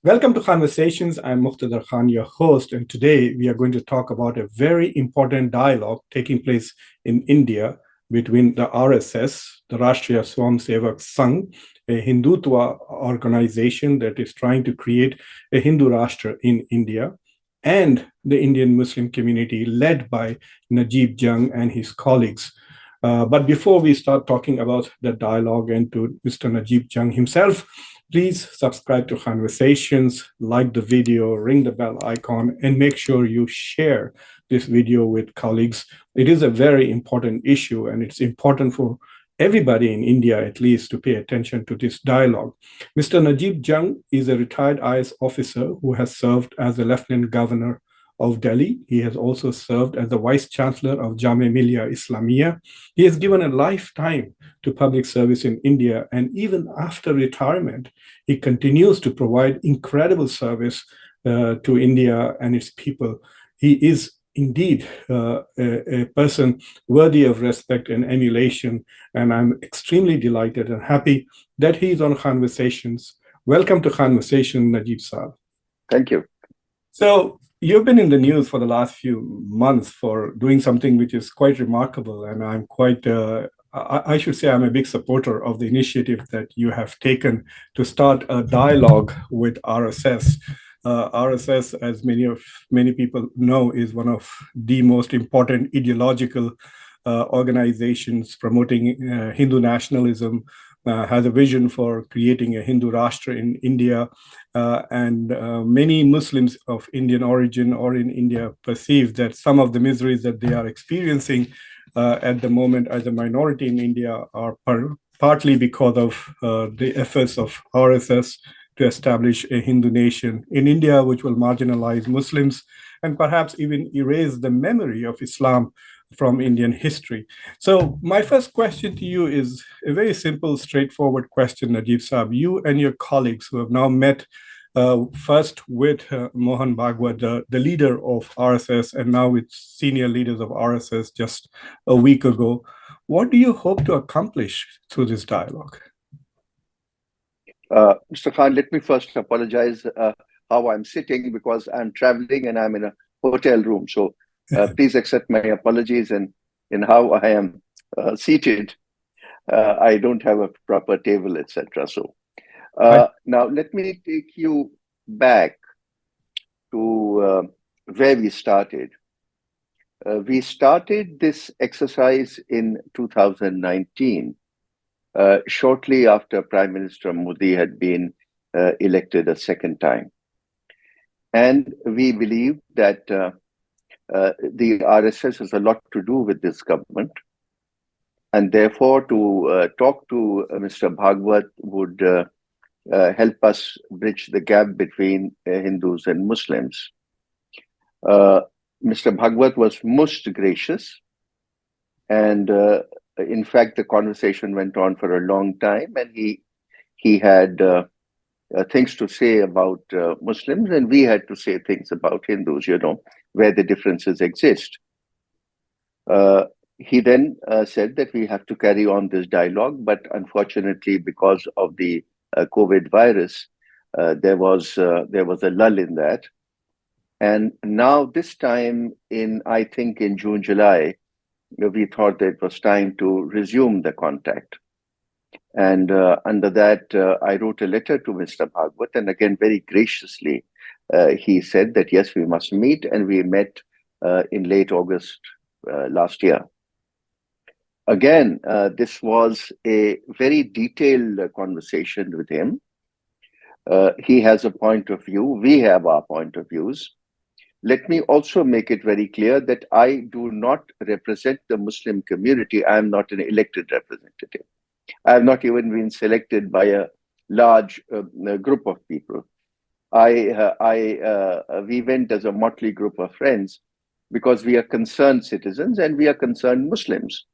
Welcome to Conversations. I'm Muqtedar, your host, and today we are going to talk about a very important dialogue taking place in India between the RSS, the Rashtriya Swayamsevak Sangh, a Hindutva organization that is trying to create a Hindu Rashtra in India, and the Indian Muslim community led by Najeeb Jung and his colleagues. But before we start talking about the dialogue and to Mr. Najeeb Jung himself, please subscribe to Conversations, like the video, ring the bell icon, and make sure you share this video with colleagues. It is a very important issue, and it's important for everybody in India, at least, to pay attention to this dialogue. Mr. Najeeb Jung is a retired IS officer who has served as a lieutenant governor of Delhi. He has also served as the Vice Chancellor of Jamia Millia Islamia. He has given a lifetime to public service in India, and even after retirement, he continues to provide incredible service to India and its people. He is indeed a person worthy of respect and emulation, and I'm extremely delighted and happy that he is on Conversations. Welcome to Conversation, Najeeb Saab. Thank you. So, you've been in the news for the last few months for doing something which is quite remarkable, and I'm quite, I should say, I'm a big supporter of the initiative that you have taken to start a dialogue with RSS. RSS, as many people know, is one of the most important ideological organizations promoting Hindu nationalism, has a vision for creating a Hindu Rashtra in India, and many Muslims of Indian origin or in India perceive that some of the miseries that they are experiencing at the moment as a minority in India are partly because of the efforts of RSS to establish a Hindu nation in India, which will marginalize Muslims and perhaps even erase the memory of Islam from Indian history. So my first question to you is a very simple, straightforward question, Najeeb Saab. You and your colleagues who have now met first with Mohan Bhagwat, the leader of RSS, and now with senior leaders of RSS just a week ago, what do you hope to accomplish through this dialogue? Mr. Khan, let me first apologize how I'm sitting because I'm traveling and I'm in a hotel room. So please accept my apologies in how I am seated. I don't have a proper table, etc. So now let me take you back to where we started. We started this exercise in 2019, shortly after Prime Minister Modi had been elected a second time. And we believe that the RSS has a lot to do with this government. And therefore, to talk to Mr. Bhagwat would help us bridge the gap between Hindus and Muslims. Mr. Bhagwat was most gracious, and in fact, the conversation went on for a long time, and he had things to say about Muslims, and we had to say things about Hindus, where the differences exist. He then said that we have to carry on this dialogue, but unfortunately, because of the COVID virus, there was a lull in that. And now this time I think in June, July, we thought that it was time to resume the contact. And under that, I wrote a letter to Mr. Bhagwat, and again, very graciously, he said that, yes, we must meet, and we met in late August last year. Again, this was a very detailed conversation with him. He has a point of view. We have our point of views. Let me also make it very clear that I do not represent the Muslim community. I am not an elected representative. I have not even been selected by a large group of people. We went as a motley group of friends because we are concerned citizens and we are concerned Muslims.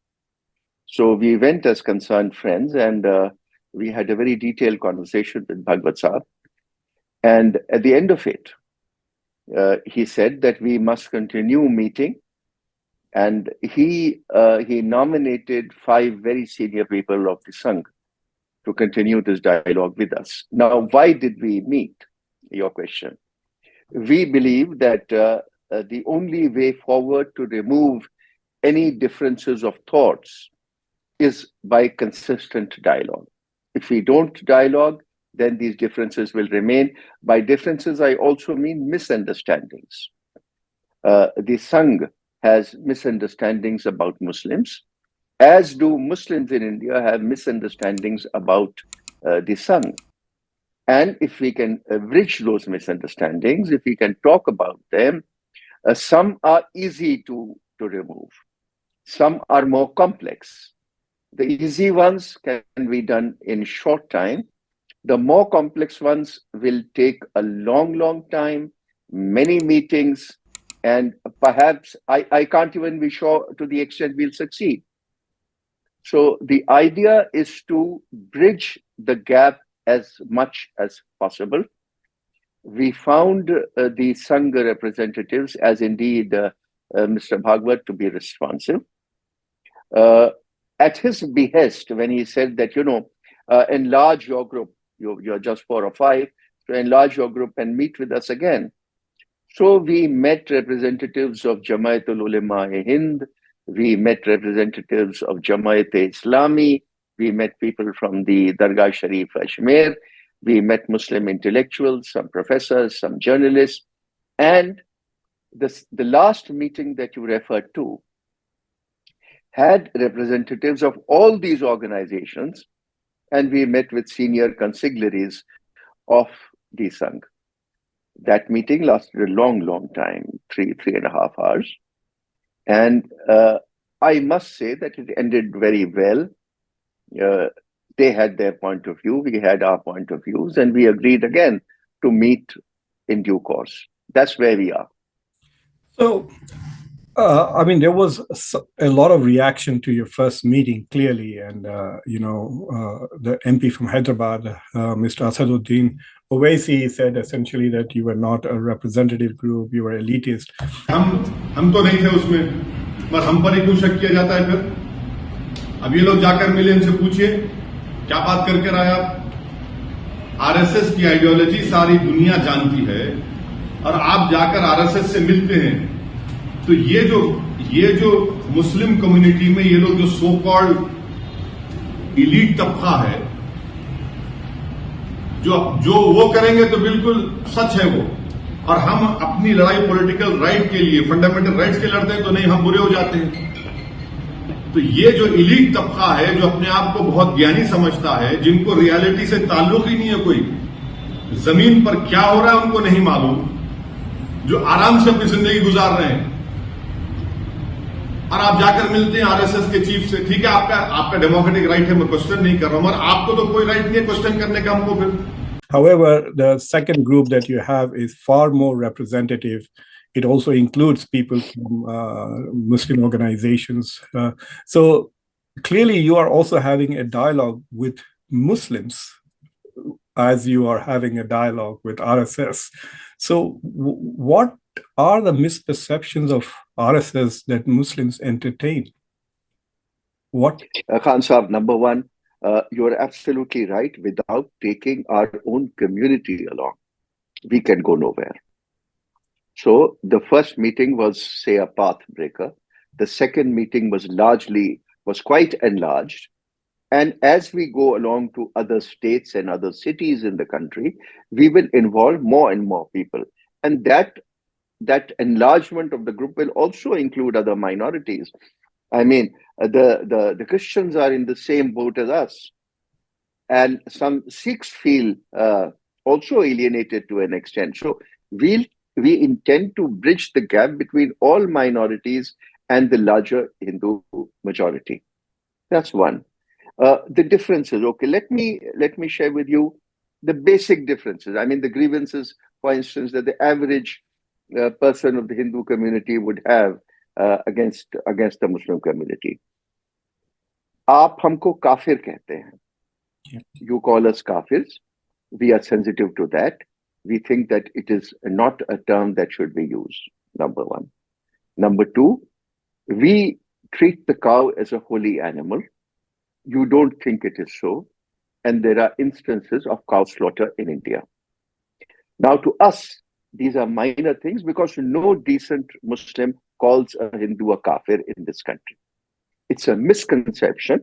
So we went as concerned friends, and we had a very detailed conversation with Bhagwat Saab. And at the end of it, he said that we must continue meeting, and he nominated 5 very senior people of the Sangh to continue this dialogue with us. Now, why did we meet? your question. We believe that the only way forward to remove any differences of thoughts is by consistent dialogue. If we don't dialogue, then these differences will remain. By differences, I also mean misunderstandings. The Sangh has misunderstandings about Muslims, as do Muslims in India have misunderstandings about the Sangh. And if we can bridge those misunderstandings, if we can talk about them, some are easy to remove. Some are more complex. The easy ones can be done in short time. The more complex ones will take a long, long time, many meetings, and perhaps I can't even be sure to the extent we'll succeed. So the idea is to bridge the gap as much as possible. We found the Sangha representatives, as indeed Mr. Bhagwat, to be responsive. At his behest, when he said that, enlarge your group, you're just 4 or 5, so enlarge your group and meet with us again. So we met representatives of Jamaatul Ulema-e-Hind, we met representatives of Jamaat-e-Islami, we met people from the Dargah Sharif Ajmer, we met Muslim intellectuals, some professors, some journalists, and the last meeting that you referred to had representatives of all these organizations, and we met with senior consigliaries of the Sangh. That meeting lasted a long, long time, 3.5 hours. And I must say that it ended very well. They had their point of view, we had our point of views, and we agreed again to meet in due course. That's where we are. So, there was a lot of reaction to your first meeting, clearly. And, the MP from Hyderabad, Mr. Asaduddin Owaisi, said essentially that you were not a representative group, you were elitist. हम तो नहीं थे उसमें, पर हम पर ही क्यों शक किया जाता है फिर? अब ये लोग जाकर मिले, इनसे पूछिए क्या बात करके आए आप? आरएसएस की आइडियोलॉजी सारी दुनिया जानती है, और आप जाकर आरएसएस से मिलते हैं, तो ये जो मुस्लिम कम्युनिटी में ये लोग जो सो कॉल्ड इलीट तबका है, जो वो करेंगे तो बिल्कुल सच है वो, और हम अपनी लड़ाई पॉलिटिकल राइट के लिए, फंडामेंटल राइट्स के लड़ते हैं तो नहीं, हम बुरे हो जाते हैं। तो ये जो इलीट तबका है, जो अपने आप को बहुत ज्ञानी समझता है, जिनको रियलिटी से ताल्लुक ही नहीं है, कोई जमीन पर क्या हो रहा है उनको नहीं मालूम, जो आराम से अपनी जिंदगी गुजार रहे हैं, और आप जाकर मिलते हैं आरएसएस के चीफ से। ठीक है, आपका डेमोक्रेटिक राइट है, मैं क्वेश्चन नहीं कर रहा हूं, और आपको तो कोई राइट नहीं है क्वेश्चन करने का हमको फिर। However, the second group that you have is far more representative. It also includes people from Muslim organizations. So clearly you are also having a dialogue with Muslims as you are having a dialogue with RSS. So what are the misperceptions of RSS that Muslims entertain? What? Khan Saab, number one, you're absolutely right. Without taking our own community along, we can go nowhere. So the first meeting was, say, a path breaker. The second meeting was quite enlarged. And as we go along to other states and other cities in the country, we will involve more and more people. And that enlargement of the group will also include other minorities. I mean, the Christians are in the same boat as us. And some Sikhs feel also alienated to an extent. So we intend to bridge the gap between all minorities and the larger Hindu majority. That's one. The differences, okay, let me share with you the basic differences. I mean, the grievances, for instance, that the average person of the Hindu community would have against the Muslim community. आप हमको काफिर कहते हैं. You call us kafirs. We are sensitive to that. We think that it is not a term that should be used, number one. Number two, we treat the cow as a holy animal. You don't think it is so. And there are instances of cow slaughter in India. Now, to us, these are minor things because no decent Muslim calls a Hindu a kafir in this country. It's a misconception.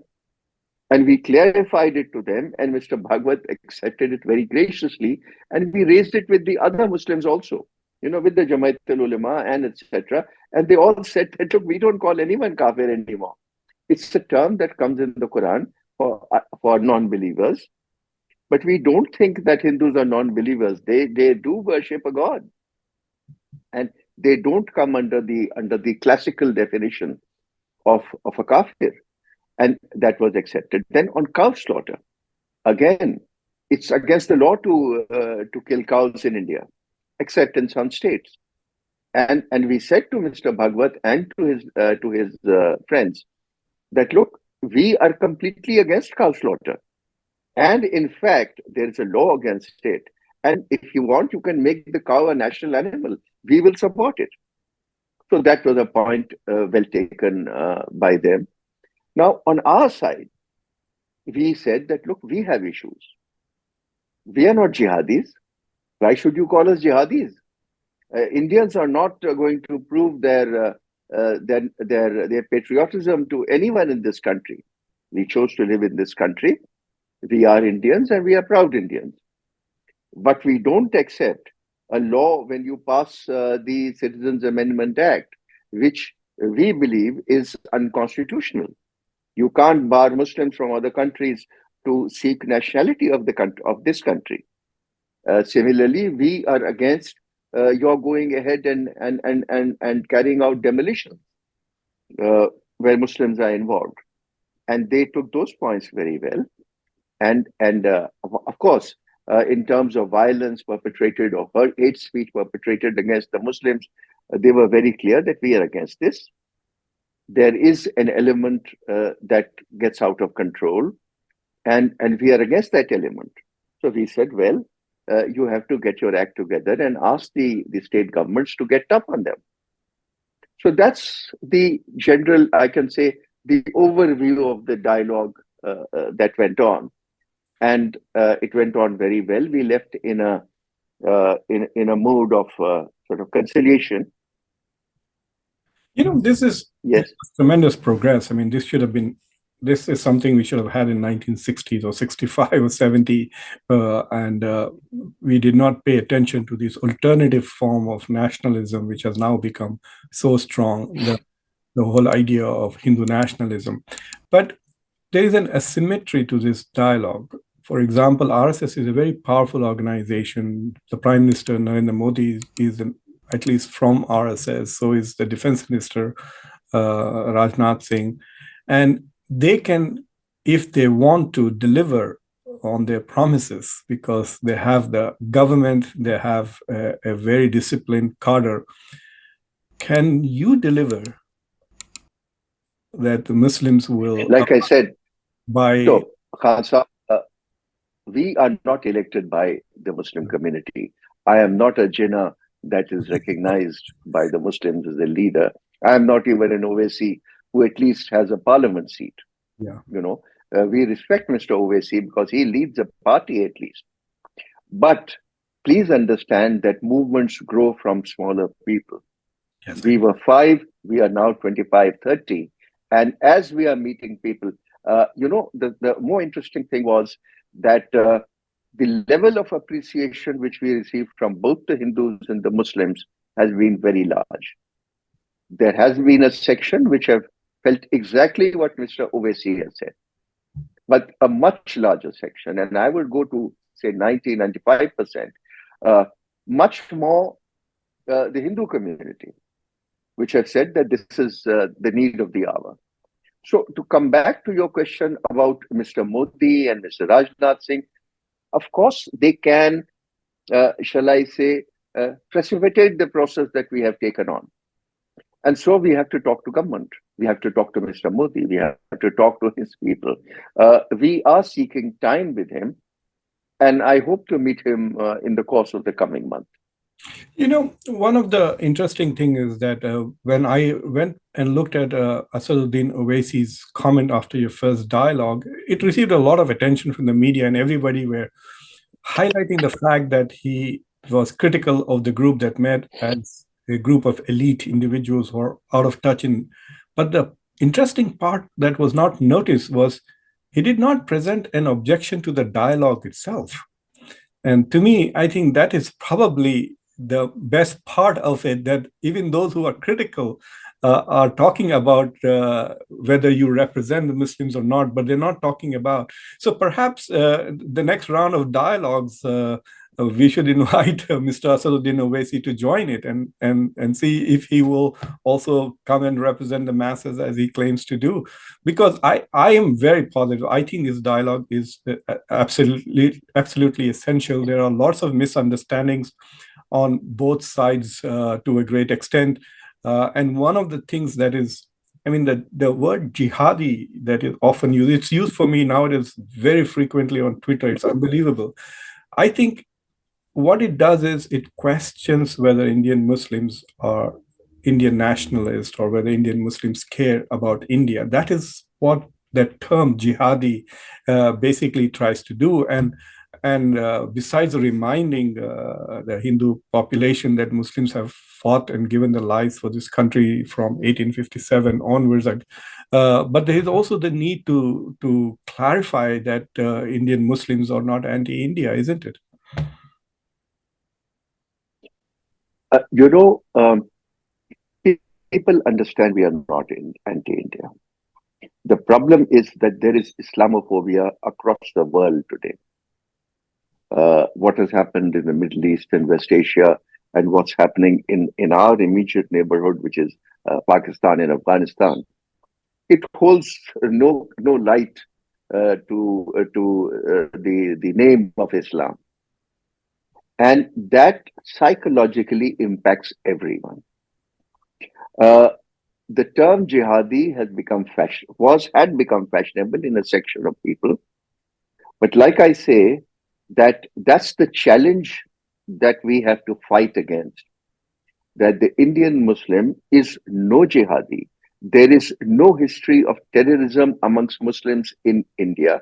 And we clarified it to them, and Mr. Bhagwat accepted it very graciously. And we raised it with the other Muslims also, with the Jamaat al-Ulama and etc. And they all said that, look, we don't call anyone kafir anymore. It's a term that comes in the Quran for non-believers. But we don't think that Hindus are non-believers. They do worship a god. And they don't come under the classical definition of a kafir. And that was accepted. Then on cow slaughter, again, it's against the law to kill cows in India, except in some states. And we said to Mr. Bhagwat and to his friends that, look, we are completely against cow slaughter. And in fact, there is a law against it. And if you want, you can make the cow a national animal. We will support it. So that was a point well taken by them. Now, on our side, we said that, look, we have issues. We are not jihadis. Why should you call us jihadis? Indians are not going to prove their patriotism to anyone in this country. We chose to live in this country. We are Indians and we are proud Indians. But we don't accept a law when you pass the Citizens Amendment Act, which we believe is unconstitutional. You can't bar Muslims from other countries to seek nationality of this country. Similarly, we are against your going ahead and carrying out demolition where Muslims are involved. And they took those points very well. And of course, in terms of violence perpetrated or hate speech perpetrated against the Muslims, they were very clear that we are against this. There is an element that gets out of control, and we are against that element. So we said, well, you have to get your act together and ask the state governments to get tough on them. So that's the general, I can say, the overview of the dialogue that went on. And it went on very well. We left in a mood of sort of conciliation. This is yes, tremendous progress. I mean, this is something we should have had in 1960s or 65 or 70, and we did not pay attention to this alternative form of nationalism, which has now become so strong, the whole idea of Hindu nationalism. But there is an asymmetry to this dialogue. For example, RSS is a very powerful organization. The Prime Minister, Narendra Modi, is at least from RSS. So is the Defense Minister, Rajnath Singh. And they can, if they want to, deliver on their promises because they have the government, they have a very disciplined cadre. Can you deliver that the Muslims will... Like I said, by Khan Sahib, we are not elected by the Muslim community. I am not a Jinnah that is recognized by the Muslims as a leader. I am not even an Owaisi who at least has a parliament seat. Yeah. We respect Mr. Owaisi because he leads a party at least. But please understand that movements grow from smaller people. Yes. We were 5, we are now 25, 30. And as we are meeting people, the more interesting thing was that the level of appreciation which we received from both the Hindus and the Muslims has been very large. There has been a section which have felt exactly what Mr. Owaisi has said, but a much larger section, and I would go to say 90, 95%, much more the Hindu community, which have said that this is the need of the hour. So to come back to your question about Mr. Modi and Mr. Rajnath Singh, of course, they can, shall I say, precipitate the process that we have taken on. And so we have to talk to government. We have to talk to Mr. Modi. We have to talk to his people. We are seeking time with him, and I hope to meet him in the course of the coming month. One of the interesting things is that when I went and looked at Asaduddin Owaisi's comment after your first dialogue, it received a lot of attention from the media, and everybody were highlighting the fact that he was critical of the group that met as a group of elite individuals who are out of touch. But the interesting part that was not noticed was he did not present an objection to the dialogue itself. And to me, I think that is probably the best part of it, that even those who are critical are talking about whether you represent the Muslims or not, but they're not talking about. So perhaps the next round of dialogues, we should invite Mr. Asaduddin Owaisi to join it and see if he will also come and represent the masses as he claims to do. Because I am very positive. I think this dialogue is absolutely essential. There are lots of misunderstandings on both sides to a great extent. And one of the things that is, I mean, the word jihadi that is often used, it's used for me nowadays very frequently on Twitter. It's unbelievable. I think what it does is it questions whether Indian Muslims are Indian nationalists or whether Indian Muslims care about India. That is what that term jihadi basically tries to do. And besides reminding the Hindu population that Muslims have fought and given their lives for this country from 1857 onwards, but there is also the need to clarify that Indian Muslims are not anti-India, isn't it? You know, people understand we are not anti-India. The problem is that there is Islamophobia across the world today. What has happened in the Middle East and West Asia, and what's happening in our immediate neighborhood, which is Pakistan and Afghanistan, it holds no light to the name of Islam, and that psychologically impacts everyone. The term jihadi had become fashionable in a section of people, but like I say, that's the challenge that we have to fight against. That the Indian Muslim is no jihadi. There is no history of terrorism amongst Muslims in India.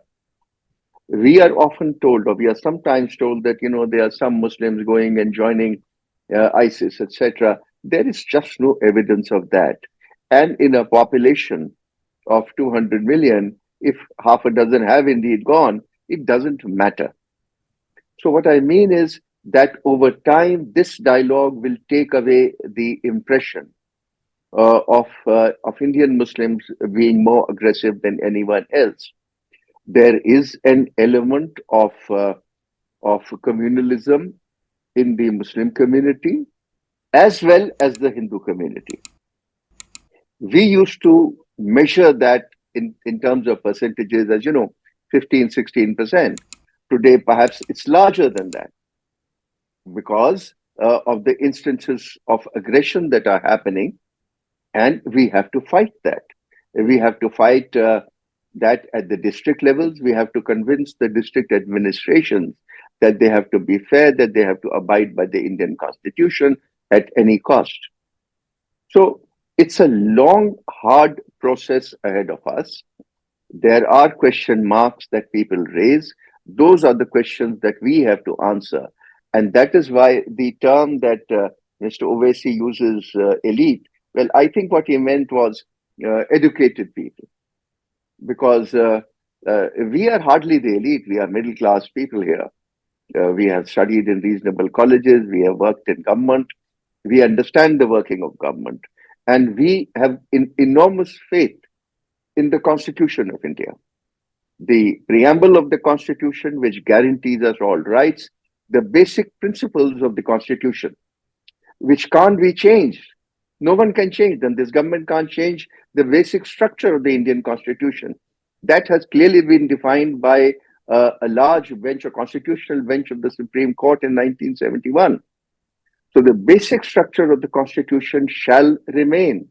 We are often told, or we are sometimes told, that there are some Muslims going and joining ISIS, etc. There is just no evidence of that. And in a population of 200 million, if half a dozen have indeed gone, it doesn't matter. So what I mean is that over time, this dialogue will take away the impression of Indian Muslims being more aggressive than anyone else. There is an element of communalism in the Muslim community as well as the Hindu community. We used to measure that in terms of percentages, as 15, 16%. Today, perhaps it's larger than that because of the instances of aggression that are happening, and we have to fight that. We have to fight that at the district levels. We have to convince the district administrations that they have to be fair, that they have to abide by the Indian Constitution at any cost. So it's a long, hard process ahead of us. There are question marks that people raise. Those are the questions that we have to answer. And that is why the term that Mr. Owaisi uses, elite, well, I think what he meant was educated people. Because we are hardly the elite. We are middle class people here. We have studied in reasonable colleges. We have worked in government. We understand the working of government. And we have enormous faith in the Constitution of India. The preamble of the Constitution, which guarantees us all rights, the basic principles of the Constitution, which can't be changed. No one can change them. This government can't change the basic structure of the Indian Constitution. That has clearly been defined by a large bench, a constitutional bench of the Supreme Court in 1971. So the basic structure of the Constitution shall remain.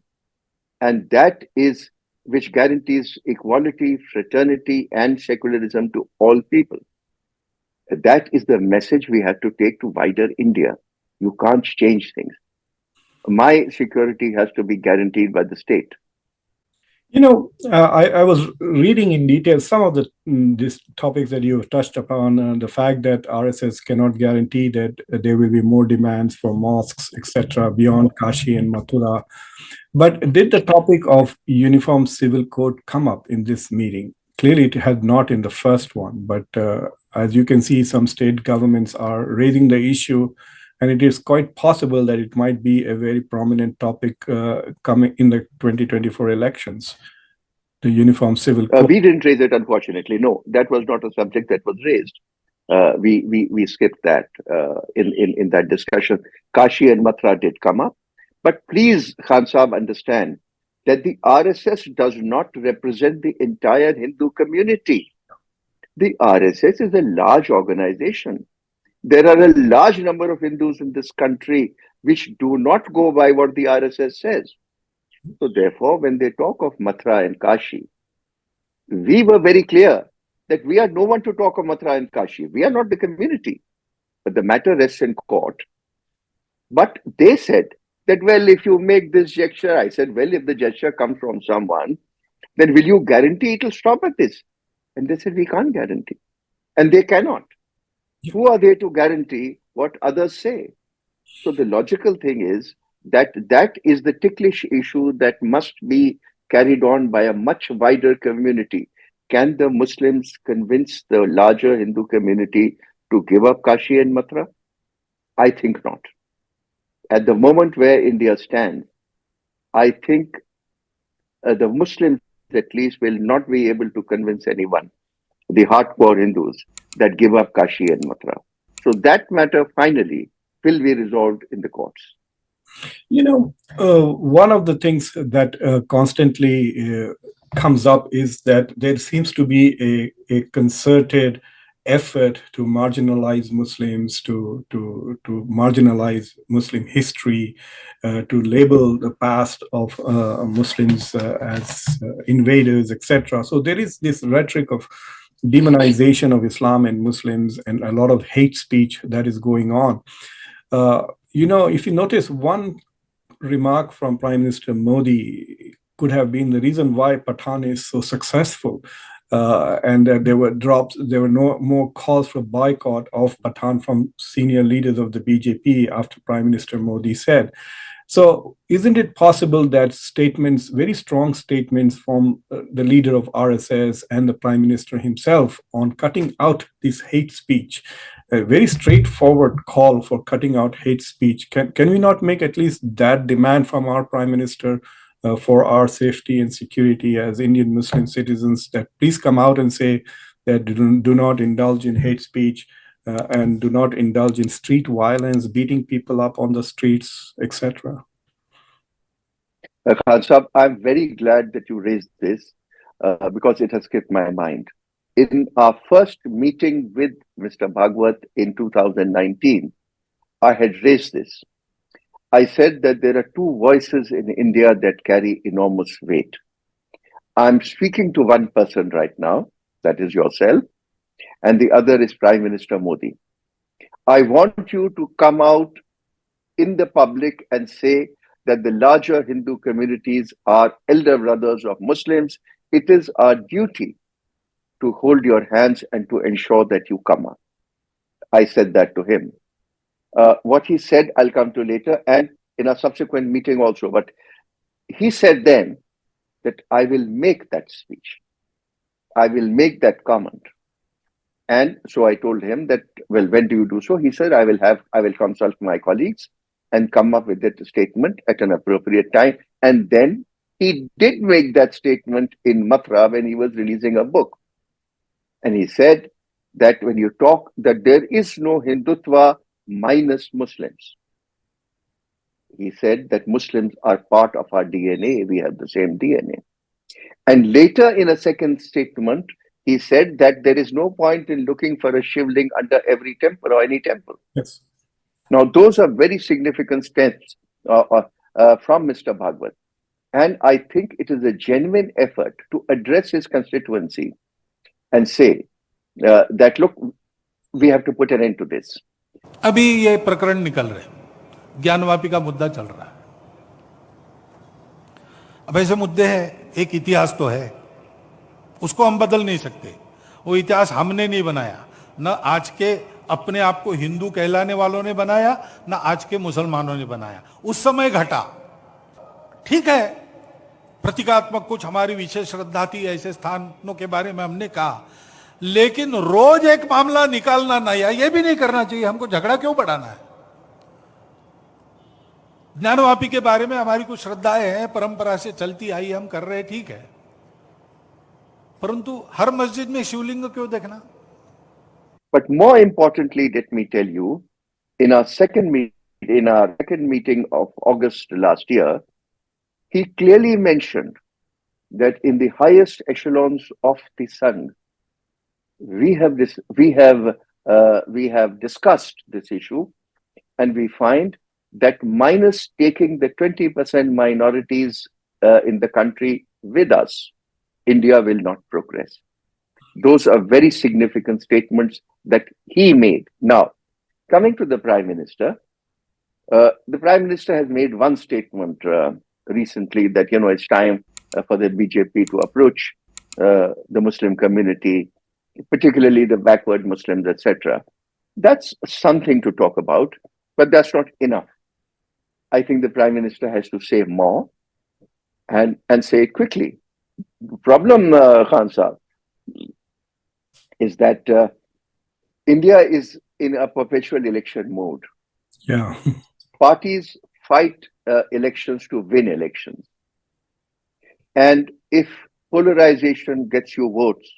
And that is which guarantees equality, fraternity, and secularism to all people. That is the message we have to take to wider India. You can't change things. My security has to be guaranteed by the state. I was reading in detail some of these topics that you have touched upon, the fact that RSS cannot guarantee that there will be more demands for mosques, etc., beyond Kashi and Mathura. But did the topic of uniform civil code come up in this meeting? Clearly, it had not in the first one, but as you can see, some state governments are raising the issue, and it is quite possible that it might be a very prominent topic coming in the 2024 elections, the uniform civil code. We didn't raise it, unfortunately. No, that was not a subject that was raised. We skipped that in that discussion. Kashi and Mathura did come up. But please, Khan Saab, understand that the RSS does not represent the entire Hindu community. The RSS is a large organization. There are a large number of Hindus in this country which do not go by what the RSS says. So therefore, when they talk of Mathura and Kashi, we were very clear that we are no one to talk of Mathura and Kashi. We are not the community. But the matter rests in court. But they said that, well, if you make this gesture, I said, well, if the gesture comes from someone, then will you guarantee it will stop at this? And they said, we can't guarantee. And they cannot. Who are they to guarantee what others say? So the logical thing is that that is the ticklish issue that must be carried on by a much wider community. Can the Muslims convince the larger Hindu community to give up Kashi and Mathura? I think not. At the moment where India stands, I think the Muslims at least will not be able to convince anyone, the hardcore Hindus, that give up Kashi and Mathura. So that matter finally will be resolved in the courts. One of the things that constantly comes up is that there seems to be a concerted effort to marginalize Muslims, to marginalize Muslim history, to label the past of Muslims as invaders, etc. So there is this rhetoric of demonization of Islam and Muslims, and a lot of hate speech that is going on. If you notice, one remark from Prime Minister Modi could have been the reason why Pathan is so successful. And there were no more calls for boycott of Pathan from senior leaders of the BJP after Prime Minister Modi said. So isn't it possible that statements, very strong statements from the leader of RSS and the Prime Minister himself on cutting out this hate speech, a very straightforward call for cutting out hate speech, can we not make at least that demand from our Prime Minister for our safety and security as Indian Muslim citizens, that please come out and say that do not indulge in hate speech and do not indulge in street violence, beating people up on the streets, etc. Khan Saab, I'm very glad that you raised this because it has skipped my mind. In our first meeting with Mr. Bhagwat in 2019, I had raised this. I said that there are two voices in India that carry enormous weight. I'm speaking to one person right now, that is yourself, and the other is Prime Minister Modi. I want you to come out in the public and say that the larger Hindu communities are elder brothers of Muslims. It is our duty to hold your hands and to ensure that you come up. I said that to him. What he said, I'll come to later, and in a subsequent meeting also. But he said then that I will make that speech. I will make that comment. And so I told him that, well, when do you do so? He said, I will consult my colleagues and come up with that statement at an appropriate time. And then he did make that statement in Mathura when he was releasing a book. And he said that when you talk, that there is no Hindutva minus Muslims. He said that Muslims are part of our DNA. We have the same DNA. And later in a second statement, he said that there is no point in looking for a shivling under every temple or any temple. Yes. Now, those are very significant steps from Mr. Bhagwat. And I think it is a genuine effort to address his constituency and say that, look, we have to put an end to this. अभी ये प्रकरण निकल रहे, ज्ञानवापी का मुद्दा चल रहा है. अब ऐसे मुद्दे हैं एक इतिहास तो है, उसको हम बदल नहीं सकते। वो इतिहास हमने नहीं बनाया, न आज के अपने आप को हिंदू कहलाने वालों ने बनाया, न आज के मुसलमानों ने बनाया। उस समय घटा, ठीक है, प्रतीकात्मक कुछ हमारी विशेष श्रद्धा थी, ऐसे स्थानों के बारे में हमने कहा, लेकिन रोज एक मामला निकालना नया, यह भी नहीं करना चाहिए। हमको झगड़ा क्यों बढ़ाना है? ज्ञानवापी के बारे में हमारी कुछ श्रद्धाएं हैं, परंपरा से चलती आई, हम कर रहे, ठीक है, परंतु हर मस्जिद में शिवलिंग क्यों देखना? But more importantly, let me tell you, in our second meeting of August last year, he clearly mentioned that in the highest echelons of the Sangh, we have discussed this issue, and we find that minus taking the 20% minorities in the country with us, India will not progress. Those are very significant statements that he made. Now, coming to the Prime Minister, the Prime Minister has made one statement recently that, it's time for the BJP to approach the Muslim community, particularly the backward Muslims, etc. That's something to talk about, but that's not enough. I think the Prime Minister has to say more and say it quickly. The problem, Khan Sahib, is that India is in a perpetual election mode. Yeah. Parties fight elections to win elections. And if polarization gets you votes,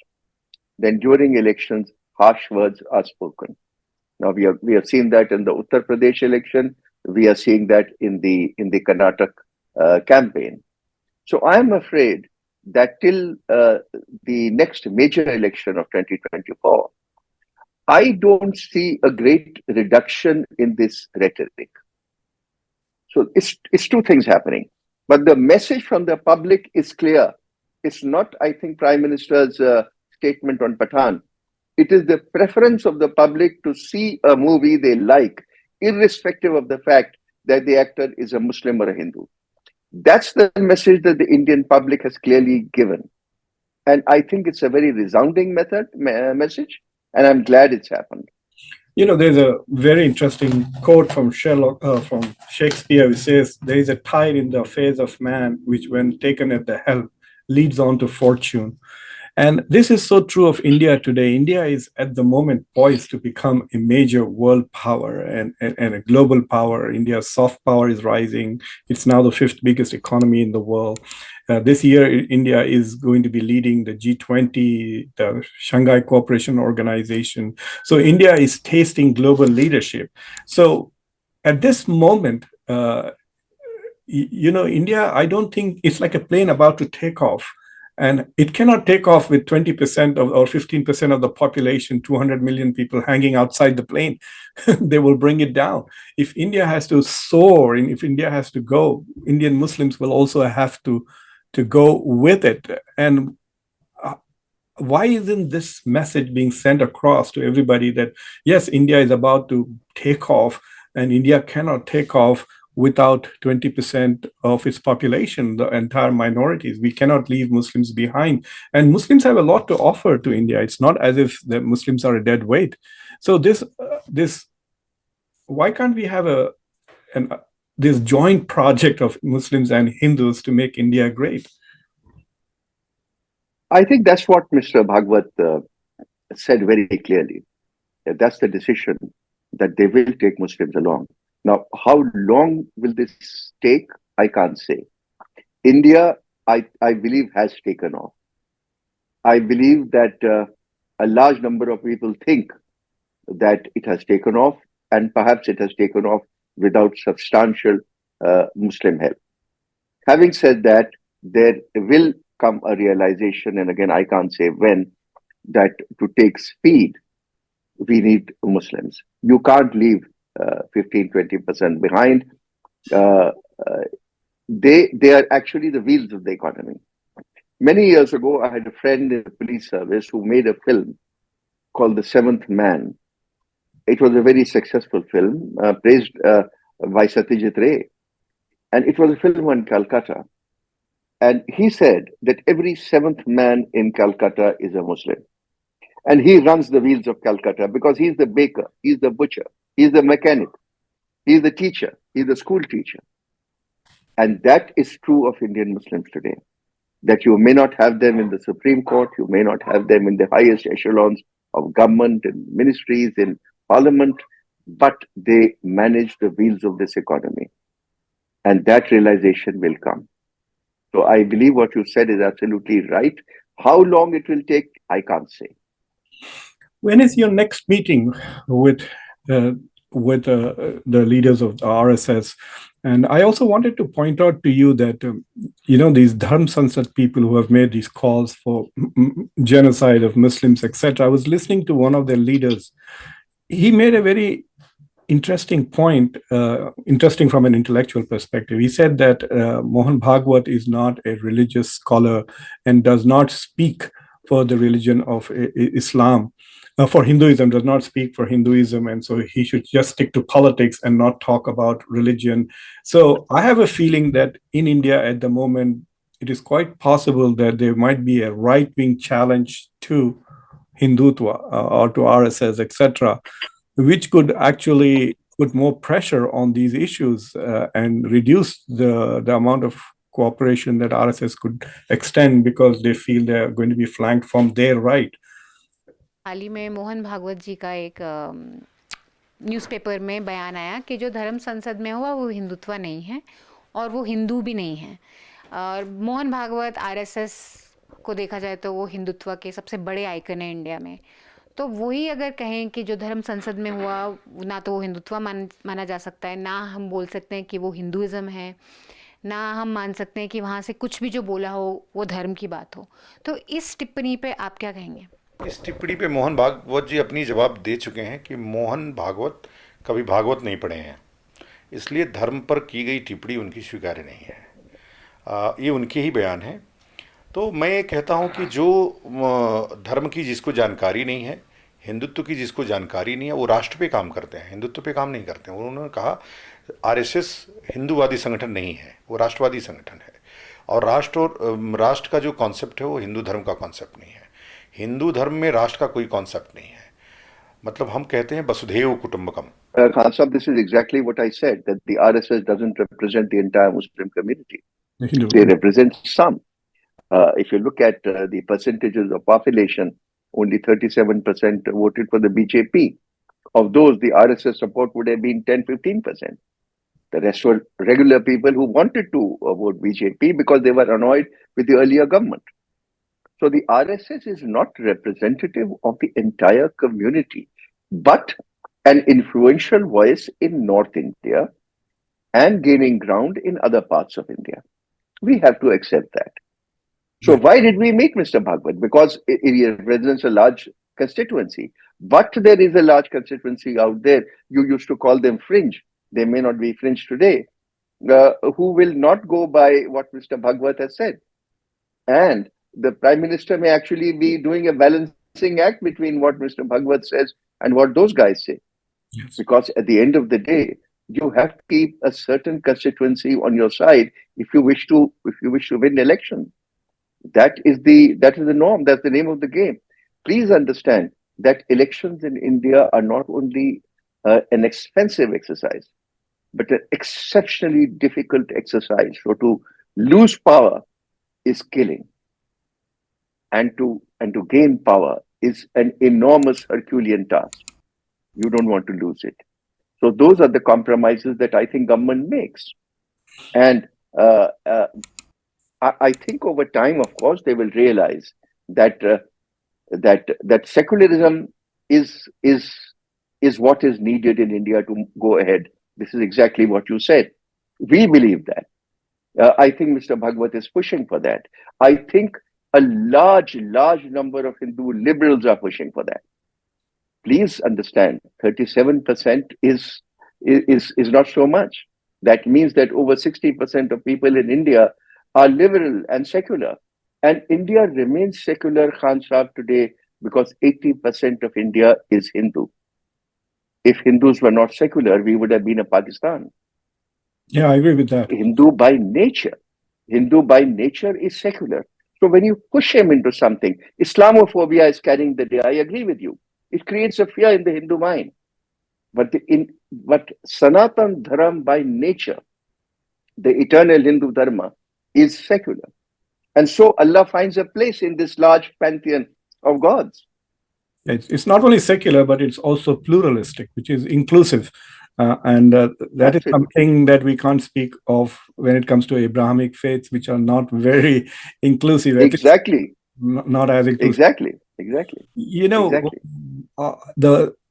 then during elections, harsh words are spoken. Now, we have seen that in the Uttar Pradesh election. We are seeing that in the Karnataka campaign. So I am afraid that till the next major election of 2024, I don't see a great reduction in this rhetoric. So it's two things happening. But the message from the public is clear. It's not, I think, Prime Minister's statement on Pathan. It is the preference of the public to see a movie they like, irrespective of the fact that the actor is a Muslim or a Hindu. That's the message that the Indian public has clearly given. And I think it's a very resounding message, and I'm glad it's happened. There's a very interesting quote from from Shakespeare, which says, "There is a tide in the affairs of man, which, when taken at the helm, leads on to fortune." And this is so true of India today. India is at the moment poised to become a major world power and a global power. India's soft power is rising. It's now the fifth biggest economy in the world. This year, India is going to be leading the G20, the Shanghai Cooperation Organization. So India is tasting global leadership. So at this moment, India, I don't think it's like a plane about to take off. And it cannot take off with 20% or 15% of the population, 200 million people hanging outside the plane. They will bring it down. If India has to soar, and if India has to go, Indian Muslims will also have to go with it. And why isn't this message being sent across to everybody that, yes, India is about to take off, and India cannot take off without 20% of its population, the entire minorities? We cannot leave Muslims behind. And Muslims have a lot to offer to India. It's not as if the Muslims are a dead weight. So why can't we have this joint project of Muslims and Hindus to make India great? I think that's what Mr. Bhagwat said very clearly. That's the decision, that they will take Muslims along. Now, how long will this take? I can't say. India, I believe, has taken off. I believe that a large number of people think that it has taken off, and perhaps it has taken off without substantial Muslim help. Having said that, there will come a realization, and again, I can't say when, that to take speed, we need Muslims. You can't leave 15-20% behind. They are actually the wheels of the economy. Many years ago, I had a friend in the police service who made a film called The Seventh Man. It was a very successful film, praised by Satyajit Ray. And it was a film on Calcutta. And he said that every seventh man in Calcutta is a Muslim. And he runs the wheels of Calcutta because he's the baker, he's the butcher, he's the mechanic, he's the teacher, he's the school teacher. And that is true of Indian Muslims today. That you may not have them in the Supreme Court, you may not have them in the highest echelons of government and ministries in parliament, but they manage the wheels of this economy. And that realization will come. So I believe what you said is absolutely right. How long it will take, I can't say. When is your next meeting with the leaders of the RSS? And I also wanted to point out to you that these Dharm Sansad people who have made these calls for genocide of Muslims, etc. I was listening to one of their leaders. He made a very interesting point, interesting from an intellectual perspective. He said that Mohan Bhagwat is not a religious scholar and does not speak for the religion of Islam. For Hinduism, does not speak for Hinduism, and so he should just stick to politics and not talk about religion. So I have a feeling that in India at the moment, it is quite possible that there might be a right-wing challenge to Hindutva or to RSS, etc., which could actually put more pressure on these issues and reduce the amount of cooperation that RSS could extend because they feel they are going to be flanked from their right. हाल ही में मोहन भागवत जी का एक newspaper में बयान आया कि जो धर्म संसद में हुआ वो हिंदुत्व नहीं है और वो हिंदू भी नहीं है। और मोहन भागवत आरएसएस को देखा जाए तो वो हिंदुत्व के सबसे बड़े आइकन है इंडिया में। तो वही अगर कहें कि जो धर्म संसद में हुआ ना तो वो हिंदुत्व माना जा सकता है, ना हम बोल सकते हैं कि वो हिंदुइज्म है, ना हम मान सकते हैं कि वहाँ से कुछ भी जो बोला हो वो धर्म की बात हो। तो इस टिप्पणी पे आप क्या कहेंगे? इस टिप्पणी पे मोहन भागवत जी अपनी जवाब दे चुके हैं कि मोहन भागवत कभी भागवत नहीं पढ़े हैं, इसलिए धर्म पर की गई टिप्पणी उनकी स्वीकार्य नहीं है। ये उनके ही बयान हैं। तो मैं ये कहता हूँ कि जो धर्म की जिसको जानकारी नहीं है, हिंदुत्व की जिसको जानकारी नहीं है, वो राष्ट्र पे काम करते हैं, हिंदुत्व पे काम नहीं करते हैं। उन्होंने कहा आरएसएस हिंदूवादी संगठन नहीं है, वो राष्ट्रवादी संगठन है। और राष्ट्र का जो कॉन्सेप्ट है वो हिंदू धर्म का कॉन्सेप्ट नहीं है। हिंदू धर्म में राष्ट्र का कोई कॉन्सेप्ट नहीं है। मतलब हम कहते हैं वसुधैव कुटुंबकम। Khan Sahib, this is exactly what I said, that the RSS doesn't represent the entire Muslim community. They represent some. If you look at the percentages of population, only 37% voted for the BJP. Of those, the RSS support would have been 10-15%. The rest were regular people who wanted to vote BJP because they were annoyed with the earlier government. So the RSS is not representative of the entire community, but an influential voice in North India and gaining ground in other parts of India. We have to accept that. So why did we meet Mr. Bhagwat? Because he represents a large constituency. But there is a large constituency out there. You used to call them fringe. They may not be fringe today. Who will not go by what Mr. Bhagwat has said. And the Prime Minister may actually be doing a balancing act between what Mr. Bhagwat says and what those guys say. Yes. Because at the end of the day, you have to keep a certain constituency on your side if you wish to win election. That is the norm. That's the name of the game. Please understand that elections in India are not only an expensive exercise, but an exceptionally difficult exercise. So to lose power is killing. And to gain power is an enormous Herculean task. You don't want to lose it. So those are the compromises that I think government makes. And I think over time, of course, they will realize that that secularism is what is needed in India to go ahead. This is exactly what you said. We believe that. I think Mr. Bhagwat is pushing for that. I think a large number of Hindu liberals are pushing for that. Please understand, 37% is not so much. That means that over 60% of people in India are liberal and secular. And India remains secular, Khan Sahib, today because 80% of India is Hindu. If Hindus were not secular, we would have been a Pakistan. Yeah, I agree with that. Hindu by nature. Hindu by nature is secular. So when you push him into something, Islamophobia is carrying the day. I agree with you. It creates a fear in the Hindu mind. But Sanatan Dharam by nature, the eternal Hindu Dharma, is secular. And so Allah finds a place in this large pantheon of gods. It's not only secular, but it's also pluralistic, which is inclusive. And that is something that we can't speak of when it comes to Abrahamic faiths, which are not very inclusive. Exactly. Not as inclusive. Exactly. You know,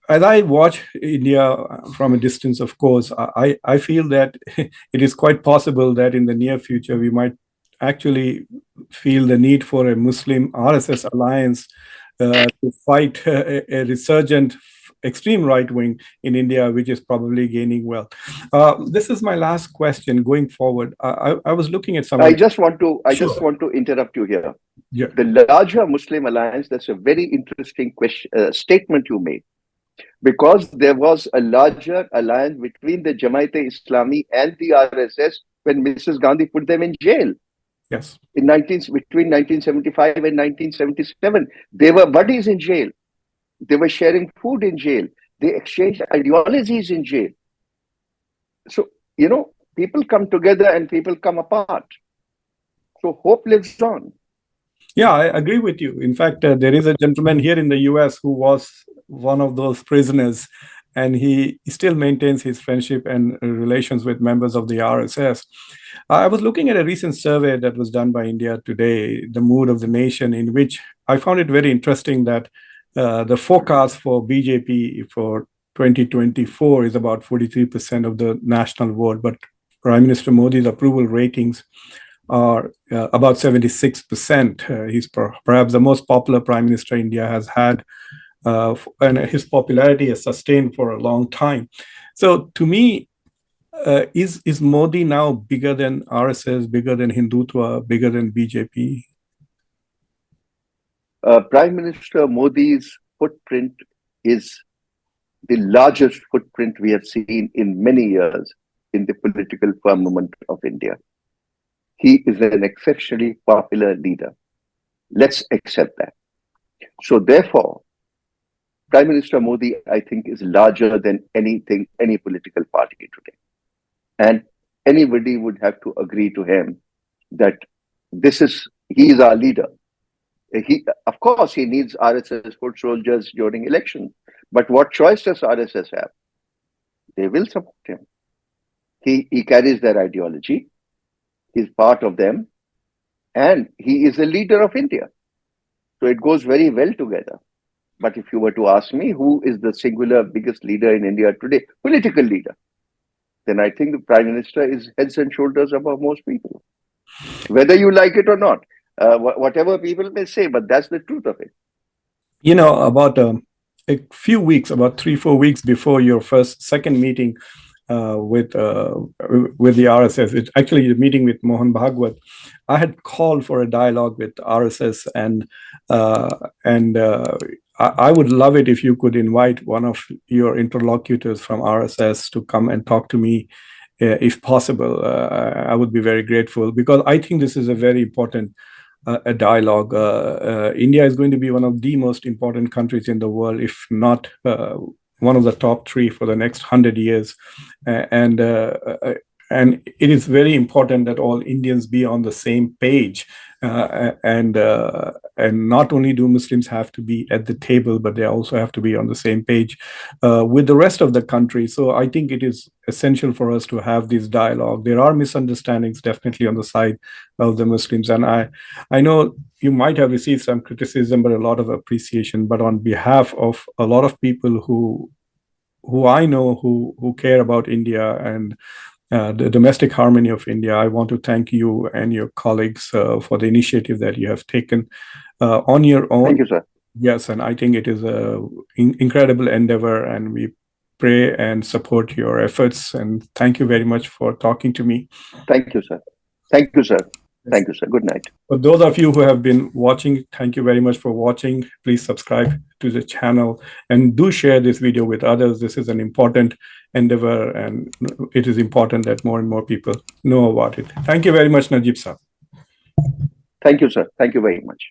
as I watch India from a distance, of course, I feel that it is quite possible that in the near future we might actually feel the need for a Muslim RSS alliance to fight a resurgent extreme right wing in India, which is probably gaining wealth. This is my last question going forward. I was looking at some. I just want to interrupt you here. Yeah. The larger Muslim alliance, that's a very interesting statement you made. Because there was a larger alliance between the Jamaat-e-Islami and the RSS when Mrs. Gandhi put them in jail. Yes. Between 1975 and 1977, they were buddies in jail. They were sharing food in jail. They exchanged ideologies in jail. So, people come together and people come apart. So hope lives on. Yeah, I agree with you. In fact, there is a gentleman here in the US who was one of those prisoners, and he still maintains his friendship and relations with members of the RSS. I was looking at a recent survey that was done by India Today, The Mood of the Nation, in which I found it very interesting that the forecast for BJP for 2024 is about 43% of the national vote, but Prime Minister Modi's approval ratings are about 76%. He's perhaps the most popular prime minister India has had, and his popularity has sustained for a long time. So to me, is Modi now bigger than RSS, bigger than Hindutva, bigger than BJP? Prime Minister Modi's footprint is the largest footprint we have seen in many years in the political firmament of India. He is an exceptionally popular leader. Let's accept that. So therefore, Prime Minister Modi, I think, is larger than any political party today. And anybody would have to agree to him that he is our leader. Of course, he needs RSS foot soldiers during elections. But what choice does RSS have? They will support him. He carries their ideology. He's part of them, and he is a leader of India. So it goes very well together. But if you were to ask me who is the singular biggest leader in India today, political leader, then I think the Prime Minister is heads and shoulders above most people. Whether you like it or not, whatever people may say, but that's the truth of it. About a few weeks, about 3-4 weeks before your second meeting with the RSS, it's actually a meeting with Mohan Bhagwat, I had called for a dialogue with RSS, and I would love it if you could invite one of your interlocutors from RSS to come and talk to me, if possible. I would be very grateful, because I think this is a very important a dialogue. India is going to be one of the most important countries in the world, if not one of the top 3 for the next 100 years. And it is very important that all Indians be on the same page. And not only do Muslims have to be at the table, but they also have to be on the same page with the rest of the country. So I think it is essential for us to have this dialogue. There are misunderstandings definitely on the side of the Muslims. And I know you might have received some criticism, but a lot of appreciation. But on behalf of a lot of people who I know who care about India and the domestic harmony of India, I want to thank you and your colleagues for the initiative that you have taken on your own. Thank you, sir. Yes, and I think it is an incredible endeavor, and we pray and support your efforts. And thank you very much for talking to me. Thank you, sir. Thank you, sir. Thank you, sir. Good night. For those of you who have been watching, thank you very much for watching. Please subscribe to the channel and do share this video with others. This is an important endeavor, and it is important that more and more people know about it. Thank you very much, Najeeb sir. Thank you, sir. Thank you very much.